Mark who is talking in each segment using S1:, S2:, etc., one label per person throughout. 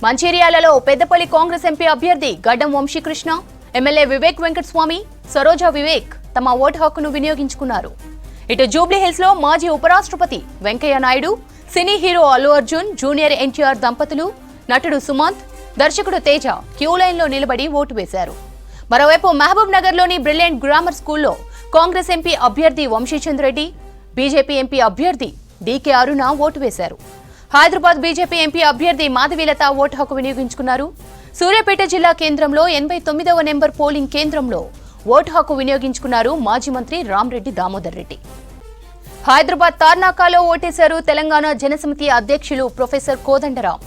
S1: మంచిర్యాలలో Peddapalli Congress MP అభ్యర్థి గడ్డం Vamsikrishna, MLA Vivek Venkataswamy, Saroja Vivek తమ ఓటు హక్కును వినియోగించుకున్నారు. ఇటు జూబ్లీహిల్స్ లో మాజీ ఉపరాష్ట్రపతి Venkaiah Naidu, cine hero Allu Arjun, junior NTR దంపతులు, నటుడు సుమంత్, దర్శకుడు తేజ క్యూ లైన్ లో నిలబడి ఓటు వేశారు. మరోవైపు మహబూబ్ నగర్ లోని బ్రిలియంట్ గ్రామర్ స్కూల్లో కాంగ్రెస్ ఎంపీ అభ్యర్థి వంశీచంద్ రెడ్డి, బీజేపీ ఎంపీ అభ్యర్థి డీకే అరుణ ఓటు వేశారు. హైదరాబాద్ బీజేపీ ఎంపీ అభ్యర్థి మాధవీలత ఓటు హక్కు వినియోగించుకున్నారు. సూర్యాపేట జిల్లా కేంద్రంలో 89వ నెంబర్ పోలింగ్ కేంద్రంలో ఓటు హక్కు వినియోగించుకున్నారు మాజీ మంత్రి రామరెడ్డి దామోదర్ రెడ్డి. హైదరాబాద్ తార్నాకాలో ఓటేశారు తెలంగాణ జనసమితి అధ్యక్షులు ప్రొఫెసర్ కోదండరాం.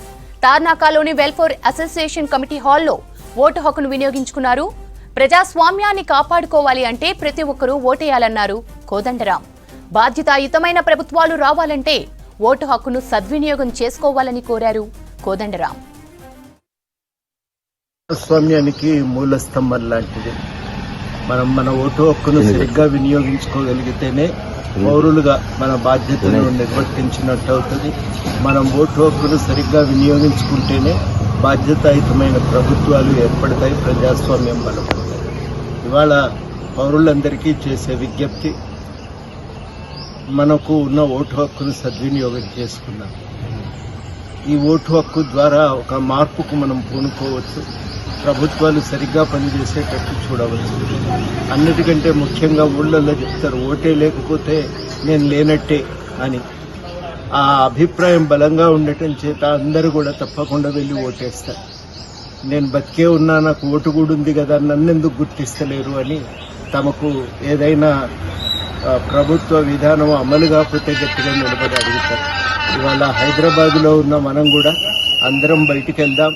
S1: తార్నాకాలోని వెల్ఫేర్ అసోసియేషన్ కమిటీ హాల్లో ఓటు హక్కును వినియోగించుకున్నారు. ప్రజాస్వామ్యాన్ని కాపాడుకోవాలి అంటే ప్రతి ఒక్కరూ ఓటేయాలన్నారు కోదండరాం. బాధ్యతాయుతమైన ప్రభుత్వాలు రావాలంటే ఓటు హక్కును సద్వినియోగం చేసుకోవాలని కోరారు కోదండరాం.
S2: ప్రజాస్వామ్యానికి మూల స్తంభం లాంటిది. మన ఓటు హక్కును సరిగ్గా వినియోగించుకోగలిగితేనే పౌరులుగా మన బాధ్యతను నిర్వర్తించినట్టు అవుతుంది. మనం ఓటు హక్కును సరిగ్గా వినియోగించుకుంటేనే బాధ్యతాయుతమైన ప్రభుత్వాలు ఏర్పడతాయి, ప్రజాస్వామ్యం బలపడతాయి. ఇవాళ పౌరులందరికీ చేసే విజ్ఞప్తి, మనకు ఉన్న ఓటు హక్కును సద్వినియోగం చేసుకున్నాం. ఈ ఓటు హక్కు ద్వారా ఒక మార్పుకు మనం పూనుకోవచ్చు, ప్రభుత్వాలు సరిగ్గా పనిచేసేటట్టు చూడవచ్చు. అన్నిటికంటే ముఖ్యంగా ఊళ్ళల్లో చెప్తారు, ఓటే లేకపోతే నేను లేనట్టే అని. ఆ అభిప్రాయం బలంగా ఉండటం చేత అందరూ కూడా తప్పకుండా వెళ్ళి ఓటేస్తారు. నేను బతికే ఉన్నా, నాకు ఓటు కూడా ఉంది కదా, నన్నెందుకు గుర్తిస్తలేరు అని తమకు ఏదైనా ప్రభుత్వ విధానం అమలు కాకపోతే గట్టిగా నిలబడి అడుగుతారు. ఇవాళ హైదరాబాద్లో ఉన్న మనం కూడా అందరం బయటికి వెళ్దాం.